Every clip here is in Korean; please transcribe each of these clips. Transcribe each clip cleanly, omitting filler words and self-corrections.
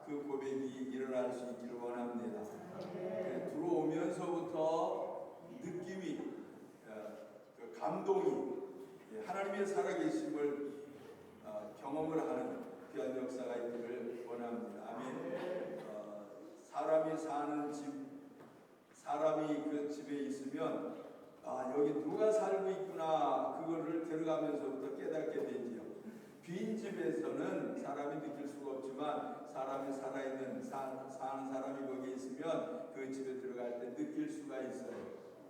그 고백이 일어날 수 있기를 원합니다. 들어오면서부터 느낌이, 그 감동이, 하나님의 살아계심을 경험을 하는 귀한 역사가 있기를 원합니다. 아멘. 사람이 사는 집, 사람이 그 집에 있으면 여기 누가 살고 있구나, 그거를 들어가면서부터 깨닫게 되지요. 빈 집에서는 사람이 느낄 수가 없지만 사람이 살아있는 사는 사람이 거기에 있으면 그 집에 들어갈 때 느낄 수가 있어요.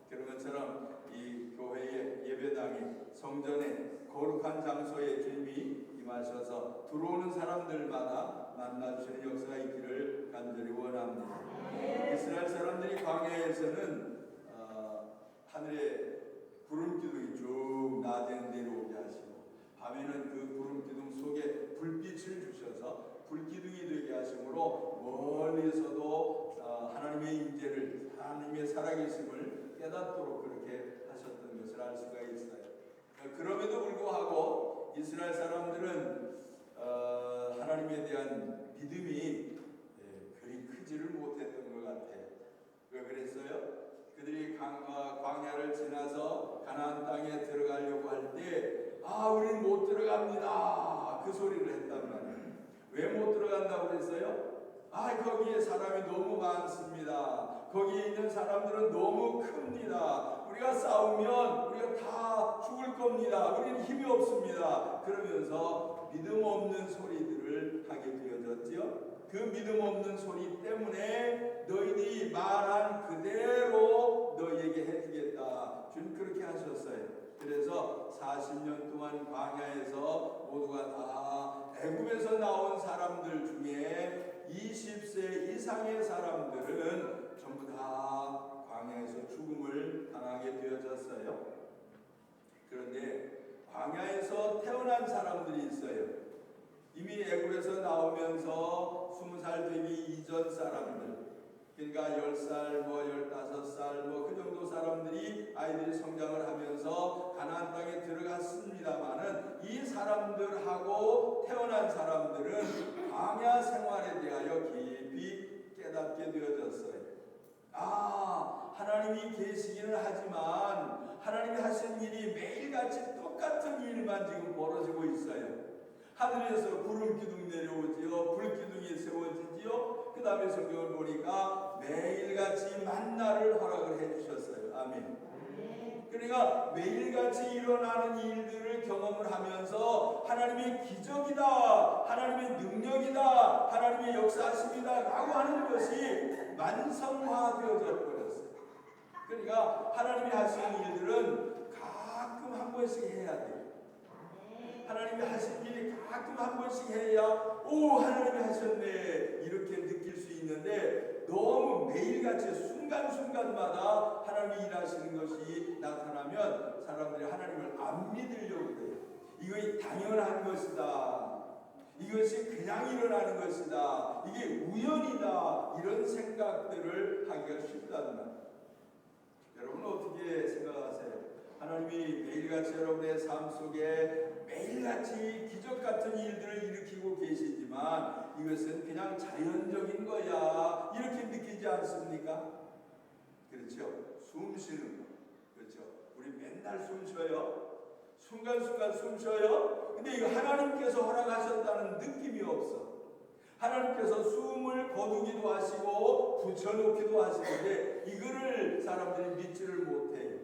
그런 것처럼 이 교회의 예배당이 성전의 거룩한 장소에 주님이 임하셔서 들어오는 사람들마다 만나주시는 역사가 있기를 간절히 원합니다. 이스라엘 사람들이 광야에서는 하늘에 구름 기둥이 쭉 낮에 내려오게 하시고 밤에는 그 구름 기둥 속에 불빛을 주셔서 불기둥이 되게 하심으로 멀리서도 하나님의 임재를, 하나님의 살아계심을 깨닫도록 그렇게 하셨던 것을 알 수가 있어요. 그럼에도 불구하고 이스라엘 사람들은 하나님에 대한 믿음이 그리 크지를 못했던 것 같아요. 왜 그랬어요? 그들이 광야를 지나서 가나안 땅에 들어가려고 할 때 우리는 못 들어갑니다, 그 소리를 했단 말이에요. 왜 못 들어간다고 그랬어요? 거기에 사람이 너무 많습니다. 거기에 있는 사람들은 너무 큽니다. 우리가 싸우면 우리가 다 죽을 겁니다. 우리는 힘이 없습니다. 그러면서 믿음 없는 소리들을 하게 되어졌지요. 그 믿음 없는 소리 때문에 너희들이 말한 그대로 너희에게 해주겠다, 주님 그렇게 하셨어요. 그래서 40년 동안 광야에서 모두가 다 애굽에서 나온 사람들 중에 20세 이상의 사람들은 전부 다 광야에서 죽음을 당하게 되어졌어요. 그런데 광야에서 태어난 사람들이 있어요. 이미 애굽에서 나오면서 20살 되기 이전 사람들, 그러니까 10살, 15살, 그 정도 사람들이 아이들이 성장을 하면서 가나안 땅에 들어갔습니다마는 이 사람들하고 태어난 사람들은 광야 생활에 대하여 깊이 깨닫게 되어졌어요. 하나님이 계시기는 하지만 하나님이 하신 일이 매일같이 똑같은 일만 지금 벌어지고 있어요. 하늘에서 구름 기둥 내려오지요. 불 기둥이 세워지지요. 그 다음에 성경을 보니까 매일같이 만나를 허락을 해주셨어요. 아멘. 그러니까 매일같이 일어나는 일들을 경험을 하면서 하나님의 기적이다, 하나님의 능력이다, 하나님의 역사하심이다 라고 하는 것이 만성화되어져 버렸어요. 그러니까 하나님이 하시는 일들은 가끔 한 번씩 해야 돼요. 하나님이 하신 일이 가끔 한 번씩 해야 하나님이 하셨네 이렇게 느낄 수 있는데, 너무 매일같이 순간순간마다 하나님이 일하시는 것이 나타나면 사람들이 하나님을 안 믿으려고 그래요. 이거 당연한 것이다, 이것이 그냥 일어나는 것이다, 이게 우연이다, 이런 생각들을 하기가 쉽다는 말. 여러분 어떻게 생각하세요? 하나님이 매일같이 여러분의 삶 속에 매일같이 기적 같은 일들을 일으키고 계시지만 이것은 그냥 자연적인 거야 이렇게 느끼지 않습니까? 그렇죠? 숨 쉬는 거, 그렇죠? 우리 맨날 숨 쉬어요. 순간순간 숨 쉬어요. 근데 이거 하나님께서 허락하셨다는 느낌이 없어. 하나님께서 숨을 거두기도 하시고 붙여놓기도 하시는데 이거를 사람들이 믿지를 못해요.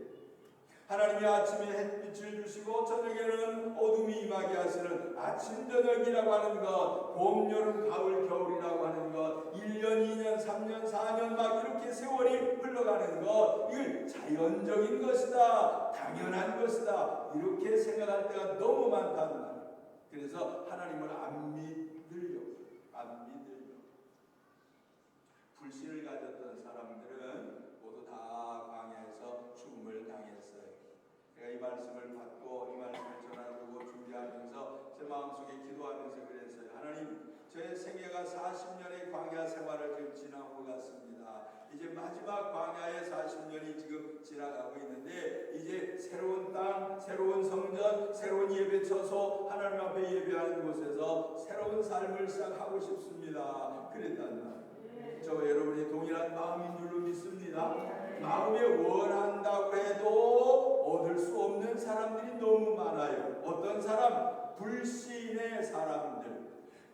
하나님이 아침에 햇빛을 주시고 저녁에는 어둠이 임하게 하시는 아침 저녁이라고 하는 것, 봄, 여름, 가을, 겨울이라고 하는 것, 1년, 2년, 3년, 4년 막 이렇게 세월이 흘러가는 것, 이걸 자연적인 것이다, 당연한 것이다 이렇게 생각할 때가 너무 많다는 말이에요. 그래서 하나님을 안 믿으려고. 불신을 가졌던 사람들은 모두 다 광야에서 죽음을 당했어요. 제가 이 말씀을 받고 이 말씀을 전하려고 준비하면서 제 마음속에 기도하면서 그랬어요. 하나님, 저의 생애가 40년의 광야 생활을 지금 지나고 갔습니다. 이제 이제 마지막 광야의 40년이 지금 지나가고 있는데 이제 새로운 땅, 새로운 성전, 새로운 예배처소, 하나님 앞에 예배하는 곳에서 새로운 삶을 시작하고 싶습니다. 그랬단 말이에요. 저 여러분이 동일한 마음인 줄로 믿습니다. 마음에 원한다고 해도 얻을 수 없는 사람들이 너무 많아요. 어떤 사람? 불신의 사람들,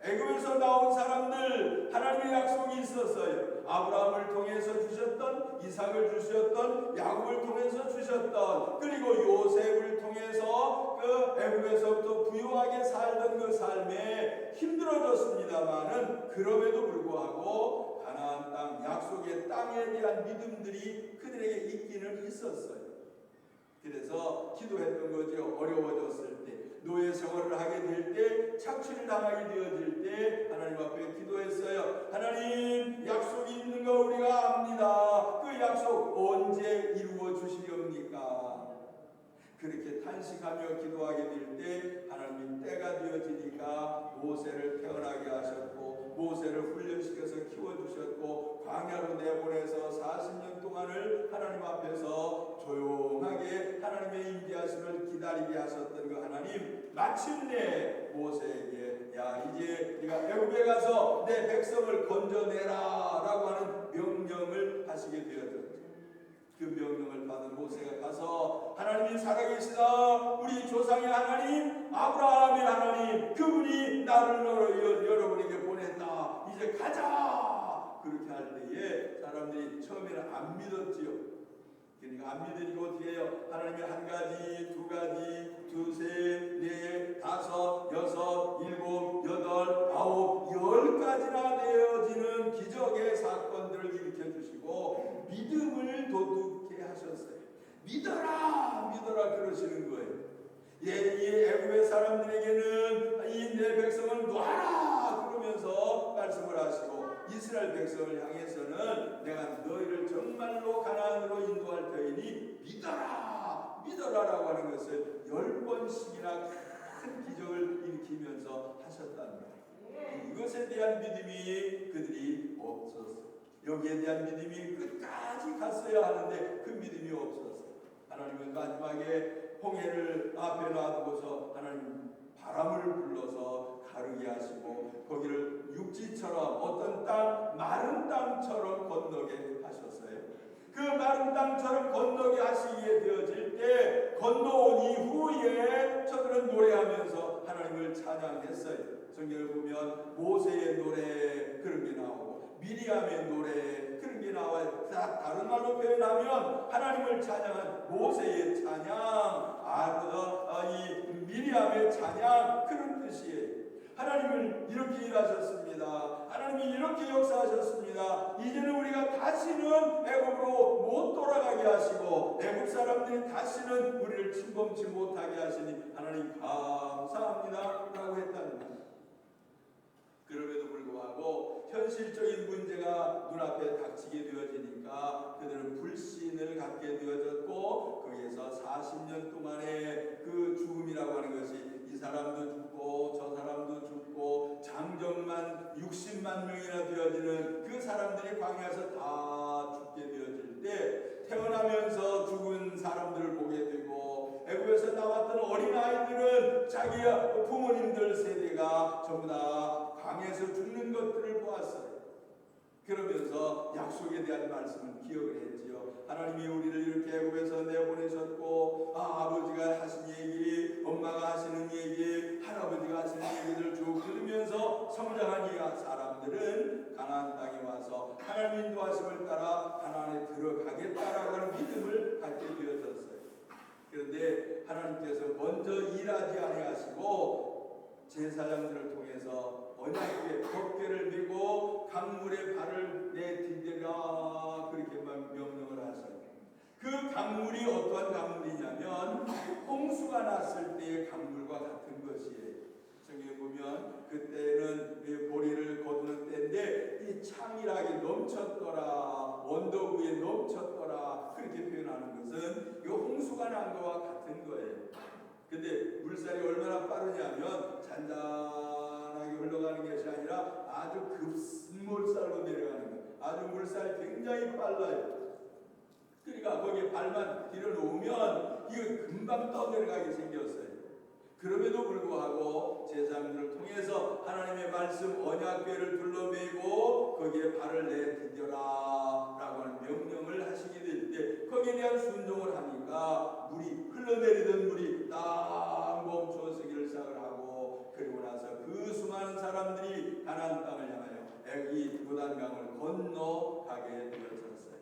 애굽에서 나온 사람들, 하나님의 약속이 있었어요. 아브라함을 통해서 주셨던, 이삭을 주셨던, 야곱을 통해서 주셨던, 그리고 요셉을 통해서 그 애굽에서부터 부유하게 살던 그 삶에 힘들어졌습니다마는 그럼에도 불구하고 가나안 땅, 약속의 땅에 대한 믿음들이 그들에게 있기는 있었어요. 그래서 기도했던 거죠. 어려워졌을 때, 노예 생활을 하게 될 때, 착취를 당하게 되어질 때 하나님 앞에 기도했어요. 하나님, 약속이 있는 거 우리가 압니다. 그 약속 언제 이루어 주시렵니까? 그렇게 탄식하며 기도하게 될 때 하나님 때가 되어지니까 모세를 태어나게 하셨고 모세를 훈련시켜서 키워주셨고 광야로 내보내서 40년 동안을 하나님 앞에서 조용하게 하나님의 임재하심을 기다리게 하셨던 그 하나님, 마침내 모세에게 야 이제 네가 애굽에 가서 내 백성을 건져내라 라고 하는 명령을 하시게 되었죠. 그 명령을 받은 모세가 가서 하나님이 살아계시다, 우리 조상의 하나님, 아브라함의 하나님, 그분이 나를 여러분에게 보냈다, 이제 가자, 그렇게 할 때에 사람들이 처음에는 안 믿었지요. 그러니까 안 믿으니까 어떻게 해요? 하나님이 한 가지, 두 가지, 두세, 네, 다섯, 여섯, 일곱, 여덟, 아홉, 10가지나 되어지는 기적의 사건들을 일으켜 주시고 믿음을 돋우게 하셨어요. 믿어라, 믿어라 그러시는 거예요. 이 애굽의 사람들에게는 이 내 백성을 놓아라 그러면서 말씀을 하시고, 이스라엘 백성을 향해서는 내가 너희를 정말로 가나안으로 인도할 터이니 믿어라, 믿어라라고 하는 것을 10번씩이나 큰 기적을 일으키면서 하셨답니다. 이것에 대한 믿음이 그들이 없었어요. 여기에 대한 믿음이 끝까지 갔어야 하는데 그 믿음이 없었어요. 하나님은 마지막에 홍해를 앞에 놔두고서 하나님 바람을 불러서 가르게 하시고 거기를 육지처럼 어떤 땅, 마른 땅처럼 건너게 하셨어요. 그 마른 땅처럼 건너게 하시기에 되어질 때 건너온 이후에 저들은 노래하면서 하나님을 찬양했어요. 성경을 보면 모세의 노래 그런 게 나오고 미리암의 노래 그런 게 나와요. 다른 말로 표현하면 하나님을 찬양한 모세의 찬양, 이 미리암의 찬양, 그런 뜻이에요. 하나님을 이렇게 일하셨습니다. 하나님이 이렇게 역사하셨습니다. 이제는 우리가 다시는 애굽으로 못 돌아가게 하시고 애굽 사람들이 다시는 우리를 침범치 못하게 하시니 하나님 감사합니다 라고 했다는 거예요. 그럼에도 불구하고 현실적인 문제가 눈앞에 닥치게 되어지니까 그들은 불신을 갖게 되어졌고, 거기에서 40년 동안의 그 죽음이라고 하는 것이 이 사람도 죽고 저 사람도 죽고 장정만 60만 명이나 되어지는 그 사람들이 광야에서 다 죽게 되어질 때 태어나면서 죽은 사람들을 보게 되고, 애굽에서 나왔던 어린아이들은 자기 부모님들 세대가 전부 다 광야에서 죽는 것들을 보았어요. 그러면서 약속에 대한 말씀을 기억을 했지요. 하나님이 우리를 이렇게 애굽에서 내보내셨고 아버지가 하신 얘기, 엄마가 하시는 얘기, 할아버지가 하시는 얘기를 쭉 들으면서 성장한 이 사람들은 가나안 땅에 와서 하나님 인도하심을 따라 가나안에 들어가겠다라고 하는 믿음을 갖게 되어졌어요. 그런데 하나님께서 먼저 일하지 아니하시고 제사장들을 통해서 언약궤 법궤를 메고 강물에 발을 내디뎌라 그렇게만 명령을 하셔요. 그 강물이 어떠한 강물이냐면 홍수가 났을 때의 강물과 같은 것이에요. 성경에 보면 그때는 보리를 거두는 때인데 이 창이라게 넘쳤더라, 언덕 위에 넘쳤더라 그렇게 표현하는 것은 이 홍수가 난 것과 같은 거예요. 근데 물살이 얼마나 빠르냐면 잔잔하게 흘러가는 것이 아니라 아주 급물살로 내려가는 거예요. 아주 물살이 굉장히 빨라요. 그러니까 거기에 발만 들여놓으면 이거 금방 떠내려가게 생겼어요. 그럼에도 불구하고 제사장들을 통해서 하나님의 말씀 언약궤를 둘러매고 거기에 발을 내디뎌라 라고 하는 명령을 하시게 될 때 거기에 대한 순종을 하니까 물이 흘러내리던 물이 딱 멈춰서기를 시작을 하고, 그리고 나서 그 수많은 사람들이 가나안 땅을 향하여 이 요단강을 건너가게 되어졌어요.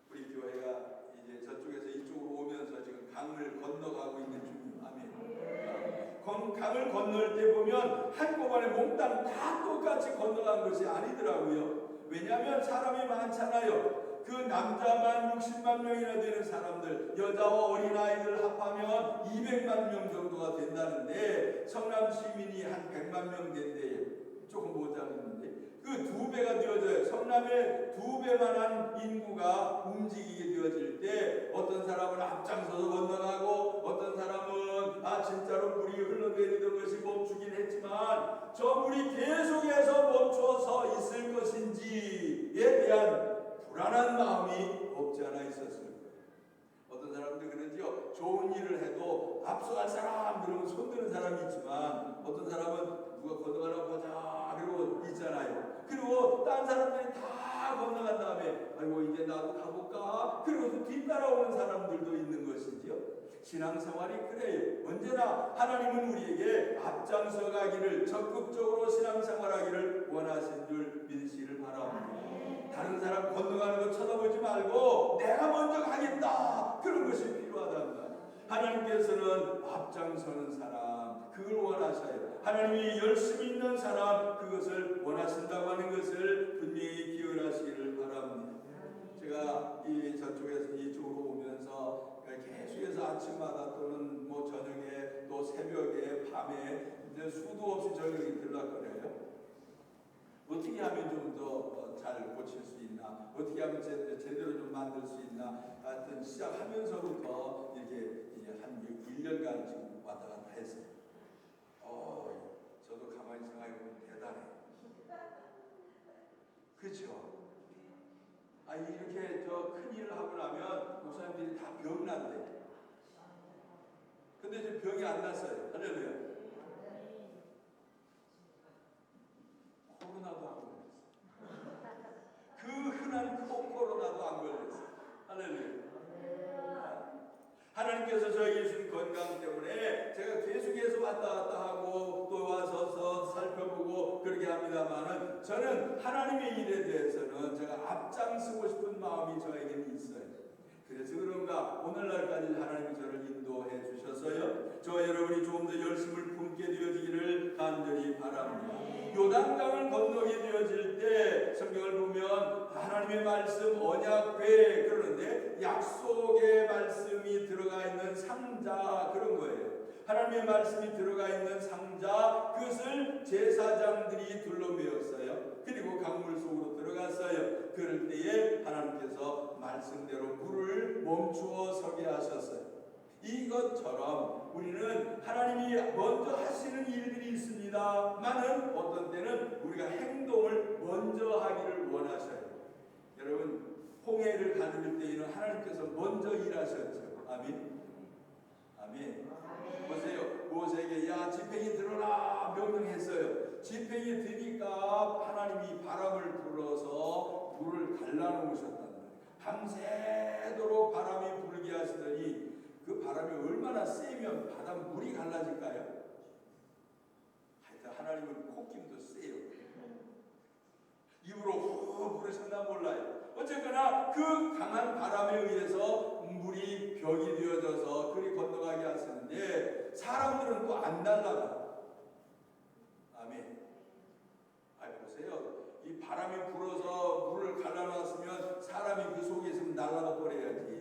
우리 교회가 이제 저쪽에서 이쪽으로 오면서 지금 강을 건너가고 있는 중이에요. 아멘. 강을 건널 때 보면 한꺼번에 몽땅 다 똑같이 건너간 것이 아니더라고요. 왜냐하면 사람이 많잖아요. 그 남자만 60만 명이나 되는 사람들, 여자와 어린아이들 합하면 200만 명 정도가 된다는데 성남 시민이 한 100만 명 된대요. 조금 모자랐는데 그 2배가 되어져요. 성남의 2배만한 인구가 움직이게 되어질 때 어떤 사람은 앞장서서 건너가고 어떤 사람은 진짜로 물이 흘러내리던 것이 멈추긴 했지만 저 물이 계속해서 멈춰서 있을 것인지에 대한 불안한 마음이 없지 않아 있었습니다. 어떤 사람들 그러지요. 좋은 일을 해도 앞서갈 사람 그러면 손드는 사람이 있지만 어떤 사람은 누가 건너가나 보자 그러고 있잖아요. 그리고 딴 사람들이 다 건너간 다음에 아이고 이제 나도 가볼까 그러고서 뒤따라오는 사람들도 있는 것이지요. 신앙생활이 그래요. 언제나 하나님은 우리에게 앞장서 가기를, 적극적으로 신앙생활하기를 원하신 줄 믿으시기를 바랍니다. 다른 사람 건너가는 거 쳐다보지 말고 내가 먼저 가겠다 그런 것이 필요하단 말이에요. 하나님께서는 앞장서는 사람 그걸 원하셔요. 하나님이 열심히 있는 사람 그것을 원하신다고 하는 것을 분명히 기억하시기를 바랍니다. 제가 저쪽에서 이쪽으로 오면서 계속해서 아침마다 또는 뭐 저녁에 또 새벽에 밤에 이제 수도 없이 저녁에 들락거려요. 어떻게 하면 좀 더 잘 고칠 수 있나, 어떻게 하면 제대로 좀 만들 수 있나, 하여튼 시작하면서부터 이렇게 한 1년간 지금 왔다 갔다 했어요. 저도 가만히 생각해보면 대단해. 그렇죠? 이렇게 큰 일을 하고 나면 목사님들이 다 병난대. 근데 지금 병이 안 났어요. 할렐루야. 코로나도 안 걸렸어. 그 흔한 코로나도 안 걸렸어. 할렐루야. 하나님께서 저에게 주신 건강 때문에 제가 계속해서 왔다 갔다 하고 또 와서 살펴보고 그렇게 합니다만은 저는 하나님의 일에 대해서는 제가 앞장서고 싶은 마음이 저에게는 있어요. 그래서 그런가 오늘날까지 하나님이 저를 인도해 주셔서요. 저와 여러분이 조금 더 열심을 품게 되어지기를 간절히 바랍니다. 요단강을 건너게 되어질 때 성경을 보면 하나님의 말씀 언약궤 그러는데 약속의 말씀이 들어가 있는 상자 그런 거예요. 하나님의 말씀이 들어가 있는 상자 그것을 제사장들이 둘러매었어요. 그리고 강물 속으로 들어갔어요. 그럴 때에 하나님께서 말씀대로 물을 멈추어 서게 하셨어요. 이것처럼 우리는 하나님이 먼저 하시는 일들이 있습니다만은 어떤 때는 우리가 행동을 먼저 하기를 원하셔요. 여러분 홍해를 가를 때에는 하나님께서 먼저 일하셨죠. 아멘. 아멘. 보세요. 모세에게 야 지팡이 들어라 명령했어요. 지팡이 드니까 하나님이 바람을 불어서 물을 갈라놓으셨단 말이에요. 밤새도록 바람이 불게 하시더니 그 바람이 얼마나 세면 바닷물이 갈라질까요? 하여튼 하나님은 콧김도 세요. 입으로 후 부르셨나 몰라요. 어쨌거나 그 강한 바람에 의해서 물이 벽이 되어져서 그리 건너가게 하시는데 사람들은 또 안 날아가. 아멘. 보세요. 이 바람이 불어서 물을 갈라놨으면 사람이 그 속에 있으면 날아가 버려야지.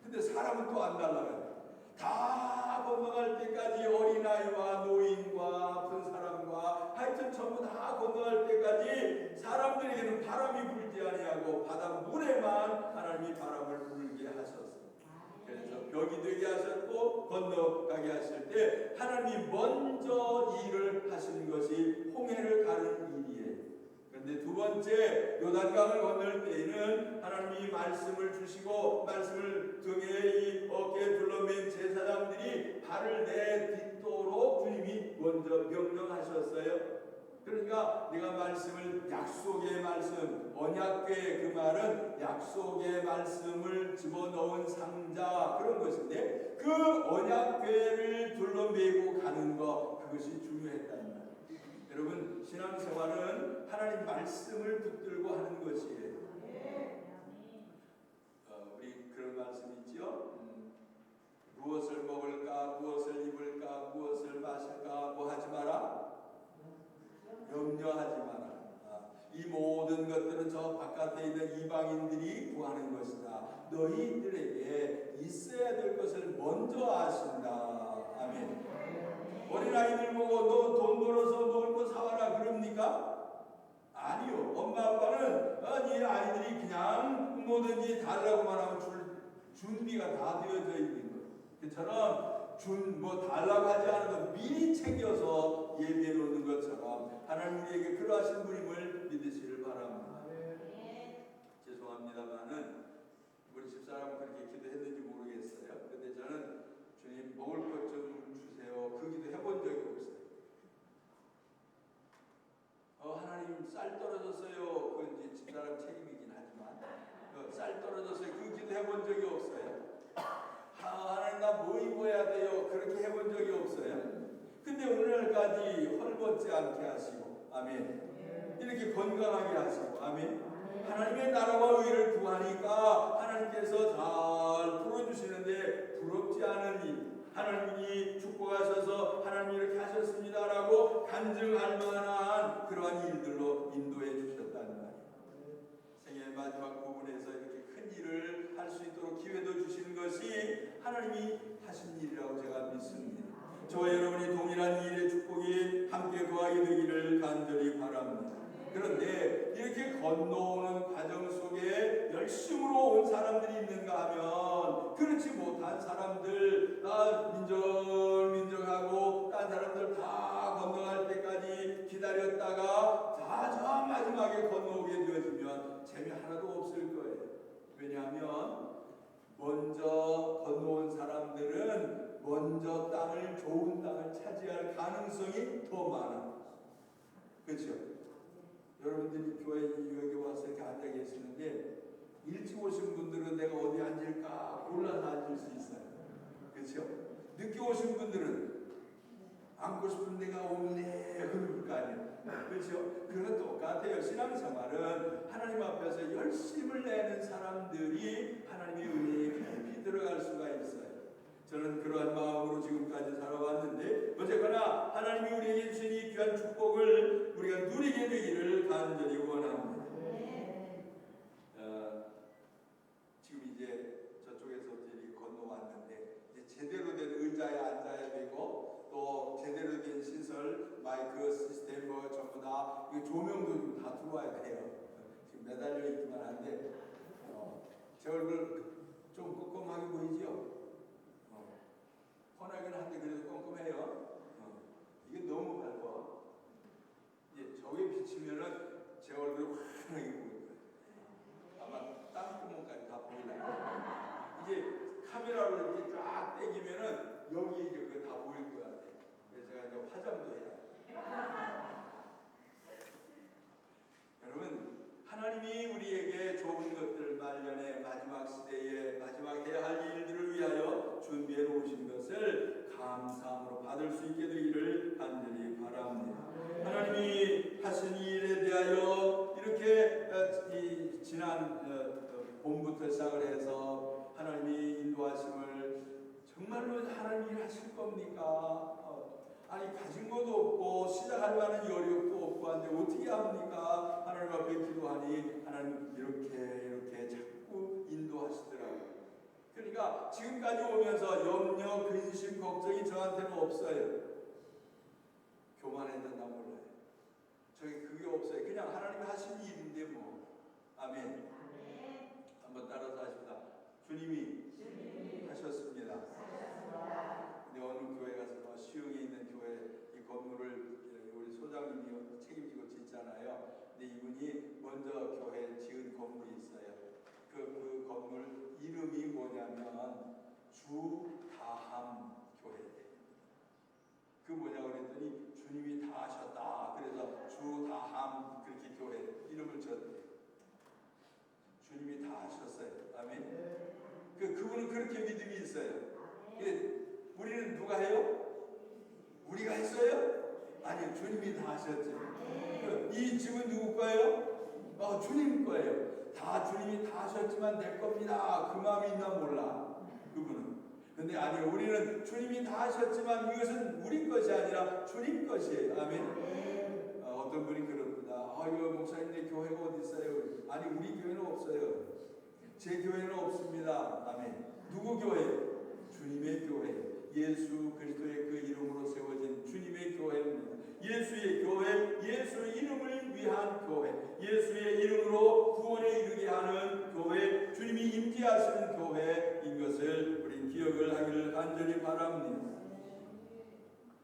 근데 사람은 또 안 날아가요. 다 건너갈 때까지 어린아이와 노인과 아픈 사람과 하여튼 전부 다 건너갈 때까지 사람들에게는 바람이 불지 아니하고 바닷물에만 하나님이 바람을 불게 하셨어요. 그래서 벽이 되게 하셨고 건너가게 하실 때 하나님이 먼저 일을 하시는 것이 홍해를 가는 일이에요. 그런데 두 번째 번째 요단강을 건널 때에는 하나님이 말씀을 주시고 말씀을 등에 이 어깨에 둘러맨 제사장들이 발을 내딛도록 주님이 먼저 명령하셨어요. 그러니까 내가 말씀을 약속의 말씀, 언약궤 그 말은 약속의 말씀을 집어넣은 상자 그런 것인데 그 언약궤를 둘러매고 가는 것 그것이 중요했다는 말이에요. 여러분 신앙생활은 하나님 말씀을 붙들고 하는 것이에요. 우리 그런 말씀 있죠? 무엇을 먹을까, 무엇을 입을까, 무엇을 마실까, 뭐 하지 마라? 염려하지 마라. 이 모든 것들은 저 바깥에 있는 이방인들이 구하는 것이다. 너희들에게 있어야 될 것을 먼저 아신다. 아멘. 어린아이들 보고 너 돈 벌어서 먹을 거 사와라 그럽니까? 아니요. 엄마 아빠는 이 아이들이 그냥 뭐든지 달라고만 하면 줄 준비가 다 되어져 있는 거예요. 그처럼 뭐 달라고 하지 않아도 미리 챙겨서 예비해 놓는 것처럼 하나님 우리에게 그러하신 분임을 믿으시길 바랍니다. 죄송합니다만은 우리 집사람은 그렇게 기도했는지 모르겠어요. 근데 저는 주님 먹을 것 좀 주세요. 그 기도 해본 적이 없어요. 하나님 쌀 떨어졌어요. 그건 이제 집사람 책임이긴 하지만 쌀 떨어졌어요. 그 기도 해본 적이 없어요. 하나님 나 뭐 입어야 돼요? 그렇게 해본 적이 없어요. 근데 오늘날까지 헐벗지 않게 하시고 아멘. 이렇게 건강하게 하시고 아멘. 하나님의 나라와 의를 구하니까 하나님께서 잘 풀어주시는데 부럽지 않으니 하나님이 축복하셔서 하나님이 이렇게 하셨습니다라고 간증할 만한 그러한 일들로 인도해 주셨다는 말이에요. 생애의 마지막 부분에서 이렇게 큰 일을 할 수 있도록 기회도 주시는 것이 하나님이 하신 일이라고 제가 믿습니다. 저와 여러분이 동일한 일의 축복이 함께 거하게 되기를 간절히 바랍니다. 그런데 이렇게 건너오는 과정 속에 열심으로 온 사람들이 있는가 하면 그렇지 못한 사람들 민정하고 딴 사람들 다 건너갈 때까지 기다렸다가 다 저 마지막에 건너오게 되어지면 재미 하나도 없을 거예요. 왜냐하면 먼저 건너온 사람들은 먼저 좋은 땅을 차지할 가능성이 더 많아. 그렇죠? 여러분들이 교회 여기 와서 이렇게 앉아 계시는데 일찍 오신 분들은 내가 어디 앉을까 골라서 앉을 수 있어요. 그렇죠? 늦게 오신 분들은 앉고 싶은 데가 없네 그럴 거 아니에요. 그렇죠? 그건 똑같아요. 신앙생활은 하나님 앞에서 열심을 내는 사람들이 하나님의 은혜에 깊이 들어갈 수가 있어요. 저는 그러한 마음으로 지금까지 살아왔는데 어쨌거나 하나님이 우리에게 주신 이 귀한 축복을 우리가 누리게 되기를 간절히 원합니다. 지금 이제 저쪽에서 이렇게 건너왔는데 이제 제대로 된 의자에 앉아야 되고 또 제대로 된 시설, 마이크 시스템 뭐 전부 다 조명도 좀 다 들어와야 돼요. 지금 매달려 있기만 한데 제 얼굴 좀 꼼꼼하게 보이죠? 훤하긴 한데 그래도 꼼꼼해요. 이게 너무 밝아. 이제 저게 비치면은 제 얼굴이 환하게 보일 거예요. 아마 땅구멍까지 다 보이나요? 이제 카메라로 이렇게 쫙 당기면은 여기 이제 그거 다 보일 것 같아요. 그래서 제가 이제 화장도 해야 돼요. 여러분, 하나님이 우리에게 좋은 것들을 마련해 마지막 시대에 마지막 해야 할 일들을 위하여 준비해 놓으신 것을 감사함으로 받을 수 있게 되기를 간절히 바랍니다. 하나님이 하신 일에 대하여 이렇게 지난 봄부터 시작을 해서 하나님이 인도하심을 정말로 하나님이 하실 겁니까? 아니 가진 것도 없고 시작할 만한 여력도 없고 한데 어떻게 합니까? 하나님 앞에 기도하니 하나님 이렇게 자꾸 인도하시더라고요. 그러니까 지금까지 오면서 염려, 근심, 걱정이 저한테는 없어요. 교만했는가 몰라요. 저기 그게 없어요. 그냥 하나님 하신 일인데 뭐. 아멘. 한번 따라서 하십니다. 주님이 하셨습니다. 근데 어느 교회 가서 수영에 있는 교회 이 건물을 우리 소장님이 책임지고 짓잖아요. 근데 이분이 먼저 교회에 지은 건물이 있어요. 그 건물 이름이 뭐냐면 주다함 교회. 그 뭐냐고 그랬더니 주님이 다 하셨다. 그래서 주다함 그렇게 교회 이름을 지었대요. 주님이 다 하셨어요. 아멘. 그분은 그렇게 믿음이 있어요. 우리는 누가 해요? 우리가 했어요? 아니요, 주님이 다 하셨죠. 이 집은 누구 거예요? 주님 거예요. 다 주님이 다 하셨지만 내 겁니다. 그 마음이 있나 몰라. 그분은. 근데 아니요, 우리는 주님이 다 하셨지만 이것은 우리 것이 아니라 주님 것이에요. 아멘. 어떤 분이 그럽니다. 이거 목사님 내 교회가 어디 있어요? 아니, 우리 교회는 없어요. 제 교회는 없습니다. 아멘. 누구 교회? 주님의 교회. 예수 그리스도의 그 이름으로 세워진 주님의 교회입니다. 예수의 교회, 예수의 이름을 위한 교회, 예수의 이름으로 구원에 이르게 하는 교회, 주님이 임재하시는 교회인 것을 우리 기억을 하기를 간절히 바랍니다.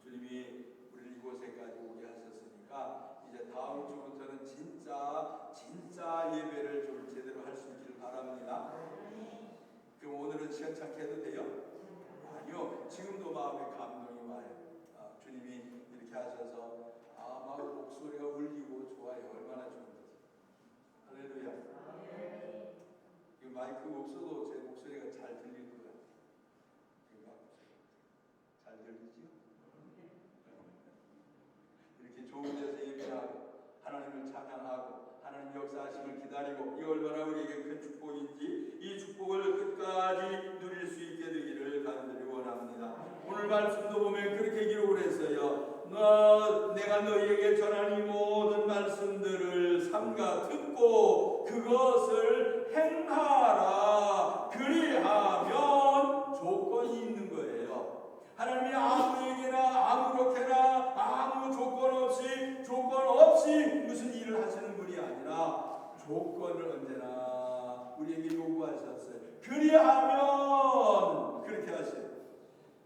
주님이 우리를 이곳에까지 오게 하셨으니까 이제 다음 주부터는 진짜 예배를 좀 제대로 할 수 있기를 바랍니다. 그럼 오늘은 시원찮게 해도 돼요? 아니요. 지금도 마음에 감동이 와요. 주님이 이렇게 하셔서 막 목소리가 울리고 좋아요. 얼마나 좋은지. 할렐루야. 이 마이크 없어도 제 목소리가 잘 들릴 거야. 잘 들리지요? 이렇게 좋은 데서 예배하고 하나님을 찬양하고 하나님 역사하심을 기다리고 이 얼마나 우리에게 큰 축복인지 이 축복을 끝까지 누릴 수 있게 되기를 간절히 원합니다. 오늘 말씀도 보면 그렇게 기록을 했어요. 내가 너희에게 전한 이 모든 말씀들을 삼가 듣고 그것을 행하라. 그리하면 조건이 있는 거예요. 하나님이 아무에게나 아무렇게나 아무 조건 없이 무슨 일을 하시는 분이 아니라 조건을 언제나 우리에게 요구하셨어요. 그리하면 그렇게 하세요.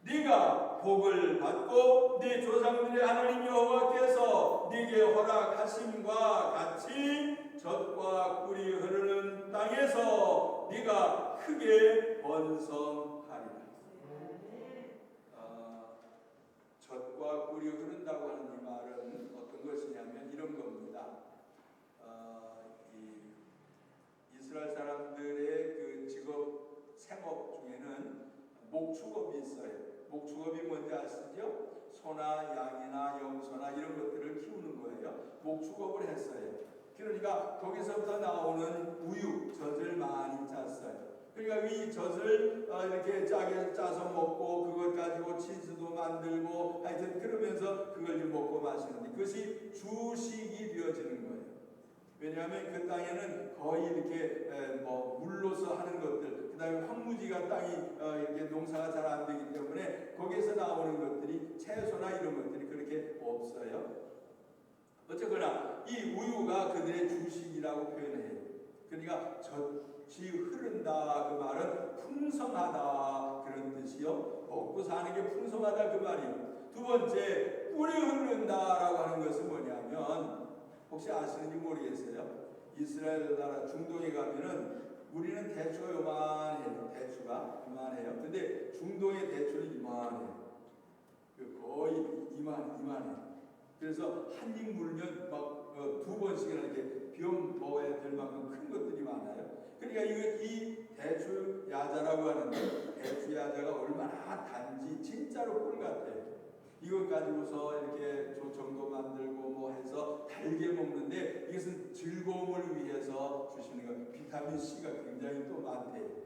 네가 복을 받고 네 조상들의 하나님 여호와께서 네게 허락하심과 같이 젖과 꿀이 흐르는 땅에서 네가 크게 번성하리라. 젖과 꿀이 흐른다고 하는 이 말은 어떤 것이냐면 이런 겁니다. 이스라엘 사람들의 그 직업 생업 중에는 목축업이 있어요. 목축업이 뭔지 아시죠? 소나 양이나 염소나 이런 것들을 키우는 거예요. 목축업을 했어요. 그러니까 거기서부터 나오는 우유, 젖을 많이 짰어요. 그러니까 이 젖을 이렇게 짜게 짜서 먹고 그것 가지고 치즈도 만들고 하여튼 그러면서 그걸 좀 먹고 마시는데 그것이 주식이 되어지는 거예요. 왜냐하면 그 땅에는 거의 이렇게 물로서 하는 것들, 그 다음에 황무지가 땅이 이렇게 농사가 잘 안 되기 때문에 거기에서 나오는 것들이 채소나 이런 것들이 그렇게 없어요. 어쨌거나 이 우유가 그들의 주식이라고 표현해요. 그러니까 젖이 흐른다 그 말은 풍성하다 그런 뜻이요. 먹고 사는 게 풍성하다 그 말이에요. 두 번째 꿀이 흐른다라고 하는 것은 뭐냐면 혹시 아시는지 모르겠어요. 이스라엘 나라 중동에 가면은 우리는 대추가 요만해요. 대추가 이만해요. 근데 중동의 대추는 이만해요. 거의 이만해요. 그래서 한 입 물면 막 두 번씩이나 이렇게 비움 먹어야 될 만큼 큰 것들이 많아요. 그러니까 이 대추 야자라고 하는 대추 야자가 얼마나 단지 진짜로 꿀 같아요. 이것 가지고서 이렇게 조청도 만들고 뭐 해서 달게 먹는데 이것은 즐거움을 위해서 주시는 것. 비타민 C가 굉장히 또 많대요.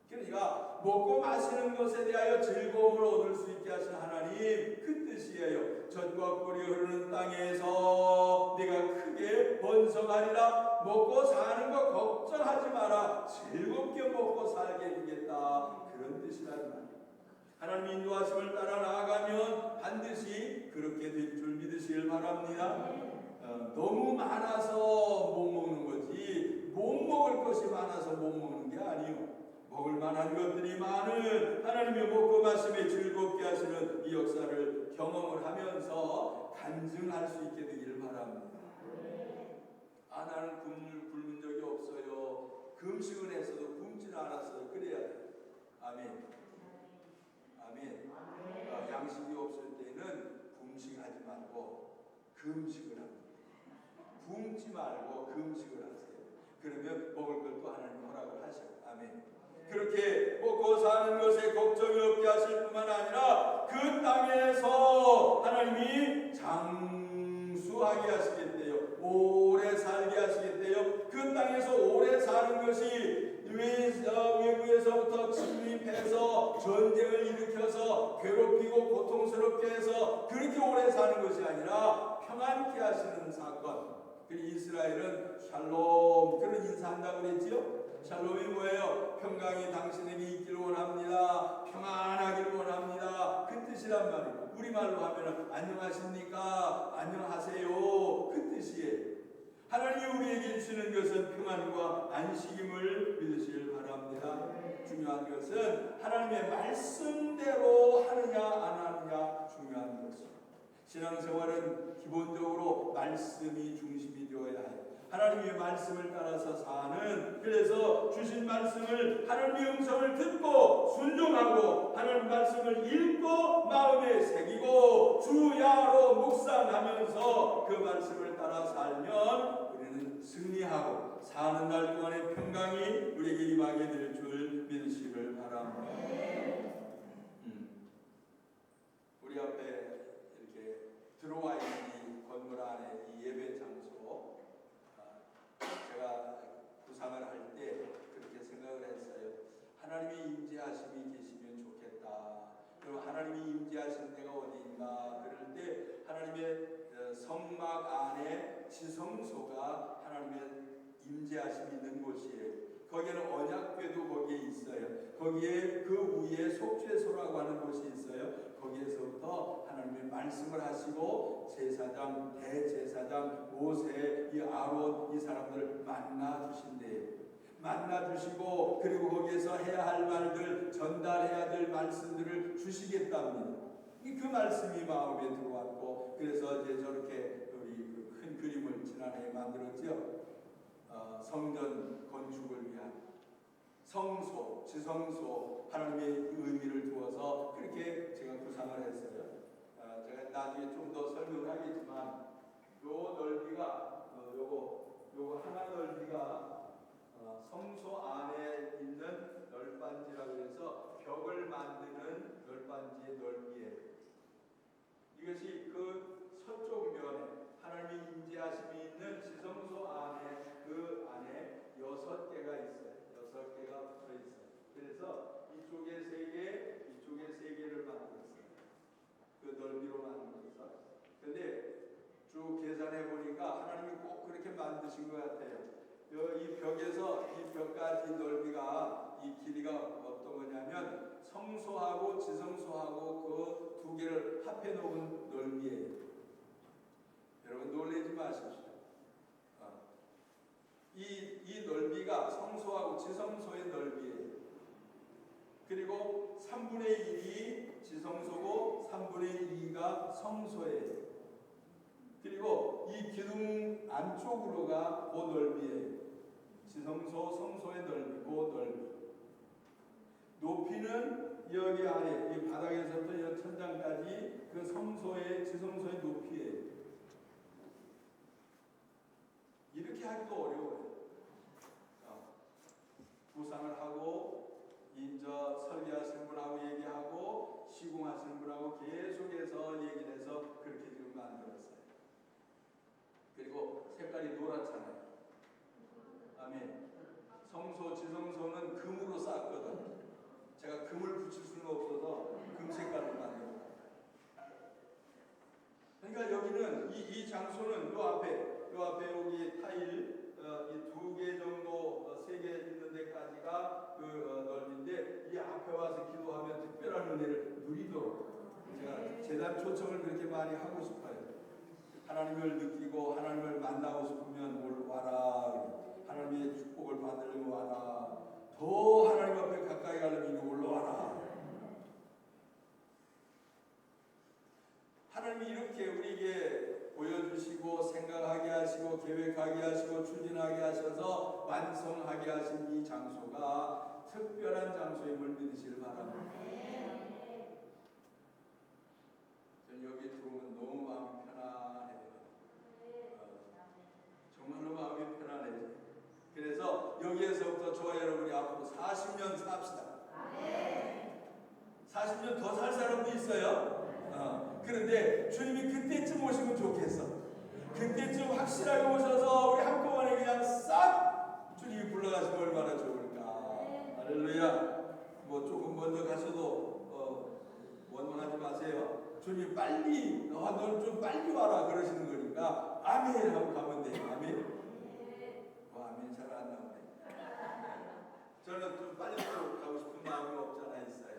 그러니까 먹고 마시는 것에 대하여 즐거움을 얻을 수 있게 하신 하나님 그 뜻이에요. 젖과 꿀이 흐르는 땅에서 네가 크게 번성하리라. 먹고 사는 거 걱정하지 마라. 즐겁게 먹고 살게 해주겠다. 그런 뜻이라는 말이에요. 하나님 인도하심을 따라 나아가면 반드시 그렇게 될 줄 믿으시길 바랍니다. 너무 많아서 못 먹는 거지 못 먹을 것이 많아서 못 먹는 게 아니요. 먹을 만한 것들이 많은 하나님의 먹고 마심에 즐겁게 하시는 이 역사를 경험을 하면서 간증할 수 있게 되기를 바랍니다. 나는 음식은 했어도 굶지는 않았어요. 그래야 돼. 아멘. 아멘. 양식이 없을 때는 굶식하지 말고 금식을 합니다. 굶지 말고 금식을 하세요. 그러면 먹을 것도 하나님 허락을 하셔요. 아멘. 그렇게 먹고 사는 것에 걱정이 없게 하실 뿐만 아니라 그 땅에서 하나님이 장수하게 하시겠대요. 오래 살게 하시겠대요. 그 땅에서 오래 사는 것이 외부에서부터 침입해서 전쟁을 일으켜서 괴롭히고 고통스럽게 해서 그렇게 오래 사는 것이 아니라 평안케 하시는 사건. 이스라엘은 샬롬 그런 인사한다고 그랬지요. 샬롬이 뭐예요? 평강이 당신에게 있기를 원합니다. 평안하기를 원합니다. 그 뜻이란 말이에요. 우리말로 하면 안녕하십니까? 안녕하세요. 그 뜻이에요. 하나님이 우리에게 주시는 것은 평안과 안식임을 믿으시길 바랍니다. 중요한 것은 하나님의 말씀대로 하느냐 안 하느냐 중요한 것입니다. 신앙생활은 기본적으로 말씀이 중심이 되어야 해요. 하나님의 말씀을 따라서 사는, 그래서 주신 말씀을 하나님의 음성을 듣고 순종하고 하나님 말씀을 읽고 마음에 새기고 주야로 묵상하면서 그 말씀을 따라 살면 우리는 승리하고 사는 날 동안의 평강이 우리에게 임하게 될 줄 믿으시기를 바랍니다. 우리 앞에 이렇게 들어와 있는 이 건물 안에 이 예배 장소, 제가 구상을 할 때 그렇게 생각을 했어요. 하나님의 임재하심이 계시면 좋겠다. 그럼 하나님이 임재하시는 데가 어디인가? 그럴 때 하나님의 성막 안에 지성소가 하나님의 임재하심이 있는 곳이에요. 거기에는 언약궤도 거기에 있어요. 거기에 그 위에 속죄소라고 하는 곳이 있어요. 거기에서부터 하나님의 말씀을 하시고 제사장, 대제사장, 모세, 이 아론 이 사람들을 만나 주신대요. 만나 주시고 그리고 거기에서 해야 할 말들, 전달해야 될 말씀들을 주시겠답니다. 그 말씀이 마음에 들어왔고 그래서 이제 저렇게 우리 그 큰 그림을 지난해에 만들었죠. 성전 건축을 위한 성소, 지성소 하나님의 의미를 두어서 그렇게 제가 구상을 했어요. 제가 나중에 좀 더 설명하겠지만 요 넓이가 요거 하나 넓이가 성소 안에 있는 널빤지라고 해서 벽을 만드는 널빤지의 넓이에요. 이것이 그 서쪽 면에 하나님의 임재하심이 있는 지성소 안에 그 안에 6개가 있어요. 6개가 붙어 있어요. 그래서 이쪽에 3개, 이쪽에 3개를 만들었어요. 그 넓이로 만들어서. 근데 쭉 계산해 보니까 하나님이 꼭 그렇게 만드신 것 같아요. 이 벽에서 이 벽까지 넓이가 이 길이가 어떤 거냐면 성소하고 지성소하고 그 두 개를 합해 놓은 넓이에요. 여러분 놀라지 마십시오. 이 넓이가 성소하고 지성소의 넓이에요. 그리고 3분의 1이 지성소고 3분의 2가 성소예요. 그리고 이 기둥 안쪽으로가 그 넓이에요. 지성소, 성소의 넓이, 그 넓이. 높이는 여기 아래, 이 바닥에서부터 여 천장까지 그 성소의, 지성소의 높이예요. 이렇게 하기도 어려워요. 구상을 하고 인저 설계하시는 분하고 얘기하고 시공하시는 분하고 계속해서 얘기를 해서 그렇게 지금 만들었어요. 그리고 색깔이 노랗잖아요. 아멘. 성소, 지성소는 금으로 쌌거든. 제가 금을 붙일 수는 없어서 금 색깔을 만들었어요. 그러니까 여기는 이 장소는 요 앞에 여기 타일 이 2개 정도 3개 있는 데까지가 그 넓이인데 이 앞에 와서 기도하면 특별한 은혜를 누리도록 제가 재단 초청을 그렇게 많이 하고 싶어요. 하나님을 느끼고 하나님을 만나고 싶으면 와라. 하나님의 축복을 받으려면 와라. 더 하나님 앞에 가까이 가려면 이리 올라와라. 하나님이 이렇게 우리에게 보여주시고 생각하게 하시고 계획하게 하시고 추진하게 하셔서 하셔서 완성하게 하신 이 장소가 특별한 장소임을 믿으시길 바랍니다. 저는 여기 들어오면 너무 마음이 편안해요. 정말로 마음이 편안해요. 그래서 여기에서부터 저와 여러분이 앞으로 40년 삽시다. 40년 더 살 사람도 있어요. 그런데 주님이 그때쯤 오시면 좋겠어. 그때쯤 확실하게 오셔서 우리 한꺼번에 그냥 싹 주님이 불러가시면 얼마나 좋을까. 할렐루야. 뭐 조금 먼저 가셔도 원망하지 마세요. 주님 빨리 너는 좀 빨리 와라 그러시는 거니까 아멘 하고 가면 돼요. 아멘. 아멘 잘 안 나오네. 저는 좀 빨리 가고 싶은 마음이 없잖아 있어요.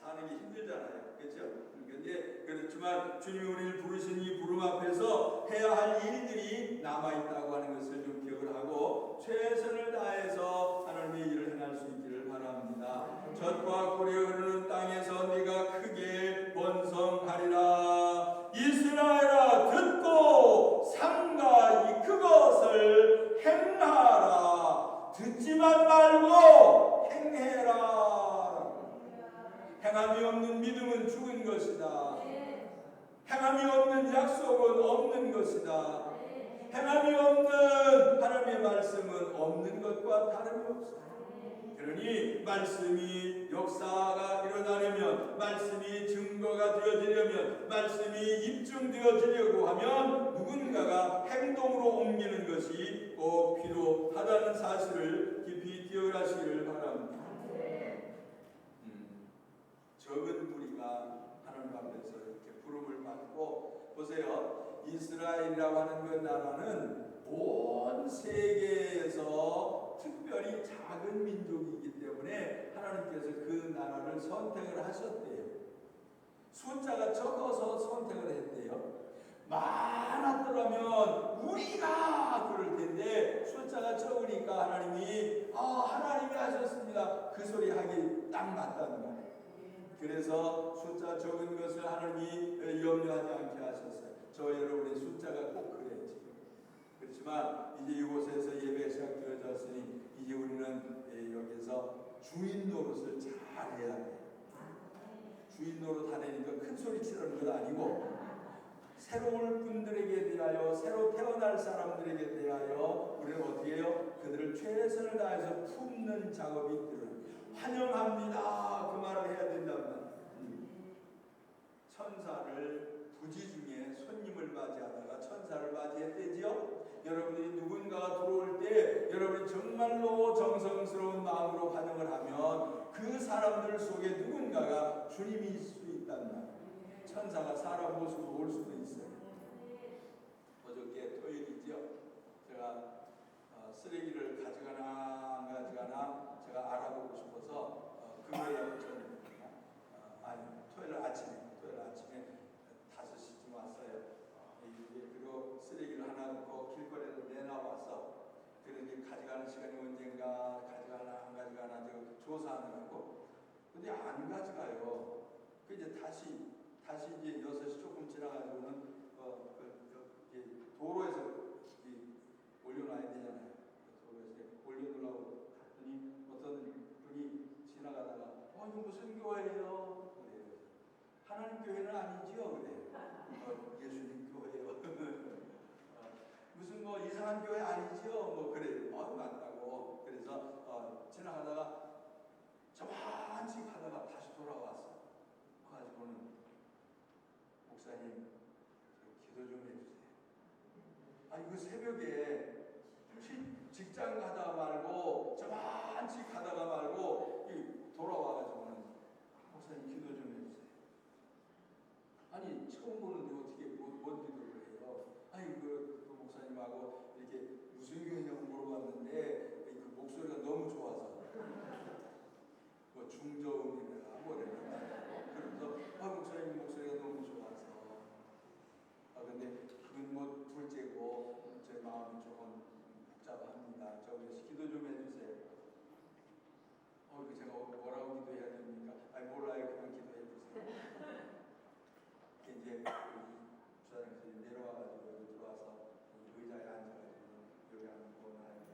사는 게 힘들잖아요. 그렇죠? 근데 그렇지만 주님이 우리를 부르신 이 부름 앞에서 해야 할 일들이 남아있다고 하는 것을 좀 기억을 하고 최선을 다해서 하나님의 일을 행할 수 있기를 바랍니다. 젖과 꿀이 흐르는 땅에서 네가 크게 번성하리라. 이스라엘아 듣고 삼가이 그것을 행하라. 듣지만 말고 행해라. 행함이 없는 믿음은 죽은 것이다. 행함이 없는 약속은 없는 것이다. 행함이 없는 하나님의 말씀은 없는 것과 다름이 없어. 그러니 말씀이 역사가 일어나려면, 말씀이 증거가 되어지려면, 말씀이 입증되어지려고 하면 누군가가 행동으로 옮기는 것이 꼭 필요하다는 사실을 깊이 기억하시기를 바랍니다. 적은 무리가 하나님 앞에서 이렇게 부름을 받고, 보세요. 이스라엘이라고 하는 그 나라는 온 세계에서 특별히 작은 민족이기 때문에 하나님께서 그 나라를 선택을 하셨대요. 숫자가 적어서 선택을 했대요. 많았더라면 우리가 그럴 텐데 숫자가 적으니까 하나님이 하나님이 하셨습니다. 그 소리 하기 딱 맞다는 거예요. 그래서 숫자 적은 것을 하나님이 염려하지 않게 하셨어요. 저 여러분의 숫자가 꼭 그래요 지금. 그렇지만 이제 이곳에서 예배가 시작되어졌으니 이제 우리는 여기서 주인 노릇을 잘 해야 돼요. 주인 노릇 하려니까 큰 소리 치르는 건 아니고 새로울 분들에게 대하여, 새로 태어날 사람들에게 대하여 우리는 어떻게 해요? 그들을 최선을 다해서 품는 작업이 들어요. 환영합니다. 그 말을 해야 된단 말이에요. 천사를 부지 중에 손님을 맞이하다가 천사를 맞이했대지요. 여러분이 누군가가 들어올 때 여러분이 정말로 정성스러운 마음으로 환영을 하면 그 사람들 속에 누군가가 주님이 있을 수 있단 말이에요. 천사가 사람 모습으로 올 수도 있어요. 어저께 토요일이죠. 제가 쓰레기를 가져가나 안 가져가나 제가 알아보고 싶어서 금요일 저녁이나 토요일 아침에 5시쯤 왔어요. 그리고 쓰레기를 하나 넣고 길거리에서 내놔왔어. 그런데 가져가는 시간이 언젠가, 가져가나 안 가져가나 조사하느라고. 근데 안 가져가요. 그 이제 다시 이제 6시 조금 지나가지고는 도로에서 올려놔야 되잖아요. 도로에서 올려놓으려고 갔더니 어떤 분이 지나가다가 이거 무슨 교회예요? 그래요. 하나님 교회는 아니지요? 그래요. 예수님 교회예요. 무슨 뭐 이상한 교회 아니지요? 뭐 그래요. 맞다고. 그래서 지나가다가 저만치 가다가 다시 돌아왔어. 가지고는 목사님 기도 좀 해주세요. 그 새벽에 직장 가다 말고 저만치 가다가 말고 돌아와가지고는 목사님 기도 좀 해주세요. 처음 보는데 어떻게 뭔 기도를 해요? 그 목사님하고 이렇게 무슨 교회냐고 물어봤는데 그 목소리가 너무 좋아서 뭐 중저음이라 뭐래나 그래서 목사님 목소리가 너무 좋아서 근데 그건 뭐 둘째고 제 마음이 조금 복잡합니다. 저기 기도 좀 해주세요. 제가 뭐라고 기도해야 됩니까? 몰라요. 그냥 기도해 주세요. 이제 주차장에서 내려와가지고 여기 들어와서 의자에 앉아가지고 여기 앉고 나니까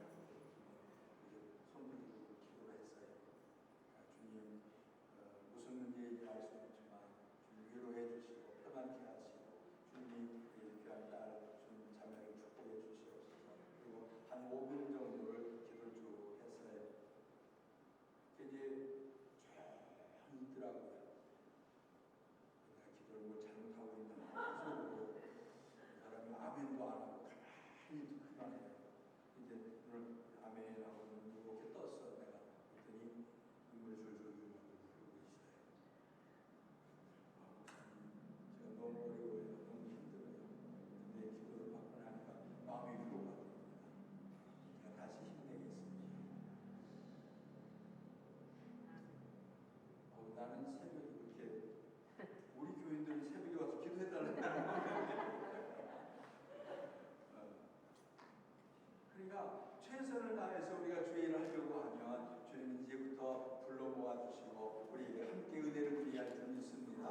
최선을 다해서 우리가 주의 일을 하려고 하면 주님 이제부터 불러 모아주시고 우리에게 함께 은혜를 누리게 할 줄 믿습니다.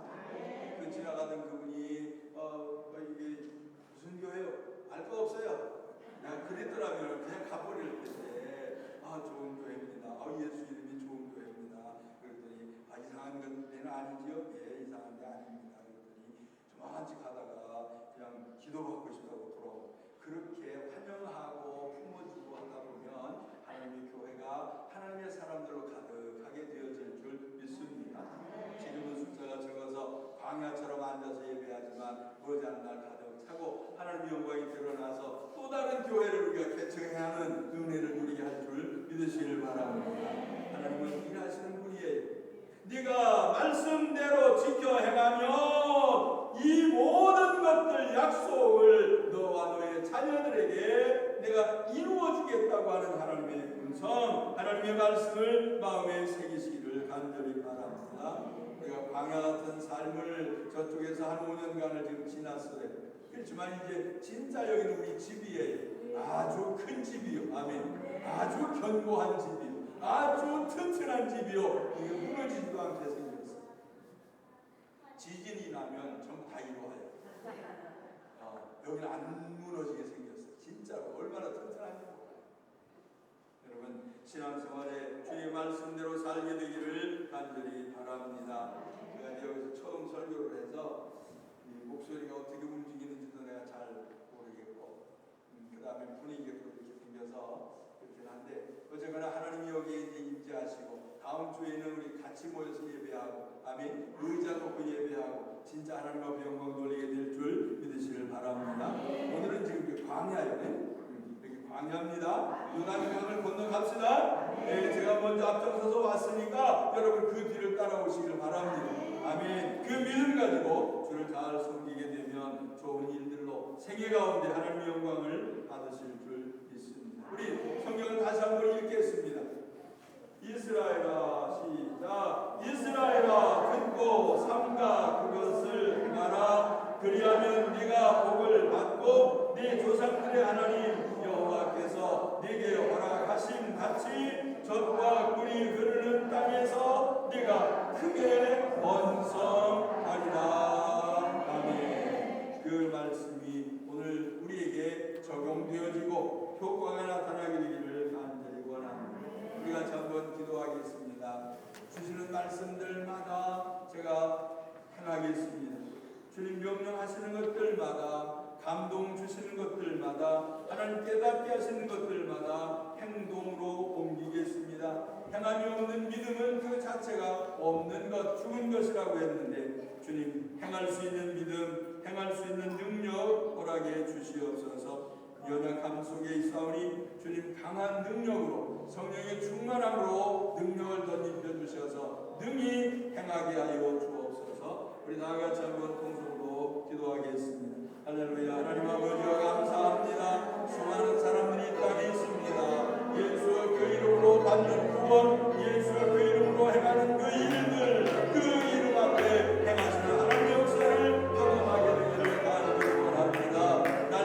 그 지나가던 그분이 이게 무슨 교회요? 알 거 없어요. 그냥 그랬더라면 그냥 가버릴 텐데 좋은 교회입니다. 예수 이름이 좋은 교회입니다. 그랬더니 이상한 데는 아니지요? 예, 이상한 데 아닙니다. 그랬더니 조만치 가다가 그냥 기도받고 싶다고 돌아오고 그렇게 환영하고 품어주고 하다 보면 하나님의 교회가 하나님의 사람들로 가득하게 되어질 줄 믿습니다. 지금은 숫자가 적어서 광야처럼 앉아서 예배하지만 머지않은 날 가득 차고 하나님의 영광이 드러나서 또 다른 교회를 우리가 개척해야 하는 은혜를 누리게 할 줄 믿으시길 바랍니다. 하나님은 일하시는 분이에요. 네가 말씀대로 지켜 행하면 이 모든 것들 약속을 너와 너의 자녀들에게 내가 이루어 주겠다고 하는 하나님의 음성, 하나님의 말씀을 마음에 새기시기를 간절히 바랍니다. 내가 광야 같은 삶을 저쪽에서 한 5년간을 지금 지났어요. 그렇지만 이제 진짜 여기는 우리 집이에요. 아주 큰 집이요. 아멘. 아주 견고한 집이요. 아주 튼튼한 집이요. 이게 무너지지도 않게 생겼어요. 지진이 나면 전부 다 이루어요. 여기는 안 무너지게 생겼어요. 진짜로 얼마나 튼튼한지 몰라요. 여러분 신앙생활에 주의 말씀대로 살게 되기를 간절히 바랍니다. 제가 여기서 처음 설교를 해서 이 목소리가 어떻게 움직이는지도 내가 잘 모르겠고 그 다음에 분위기가 또 이렇게 생겨서 그렇긴 한데 어쨌거나 하나님이 여기에 이제 임재하시고 다음 주에는 우리 같이 모여서 예배하고 아멘 의자 놓고 예배하고 진짜 하나님 앞에 영광 돌리게 될 줄 믿으시길 바랍니다. 오늘은 지금 광야예요. 여기 광야입니다. 요단강을 건너갑시다. 네, 제가 먼저 앞장서서 왔으니까 여러분 그 뒤를 따라오시길 바랍니다. 아멘. 그 믿음 가지고 주를 잘 섬기게 되면 좋은 일들로 세계 가운데 하나님의 영광을 받으실 줄 믿습니다. 우리 성경을 다시 한번 읽겠습니다. 이스라엘아 시작. 이스라엘아 듣고 삼가 그것을 행하라. 그리하면 네가 복을 받고 네 조상들의 하나님 여호와께서 네게 허락하신 같이 젖과 꿀이 흐르는 땅에서 네가 크게 번성하리라. 아멘. 그 말씀이 오늘 우리에게 적용되어지고 효과가 나타나게 되기를 간절히 원합니다. 우리 같이 한번 기도하겠습니다. 주시는 말씀들마다 제가 행하겠습니다. 주님 명령하시는 것들마다 감동 주시는 것들마다 하나님 깨닫게 하시는 것들마다 행동으로 옮기겠습니다. 행함이 없는 믿음은 그 자체가 없는 것, 죽은 것이라고 했는데 주님 행할 수 있는 믿음, 행할 수 있는 능력 허락해 주시옵소서. 연약함 속에 있사오니 주님 강한 능력으로 성령의 충만함으로 능력을 덧입혀 주셔서 능히 행하게 하여 주옵소서. 우리 다 같이 한번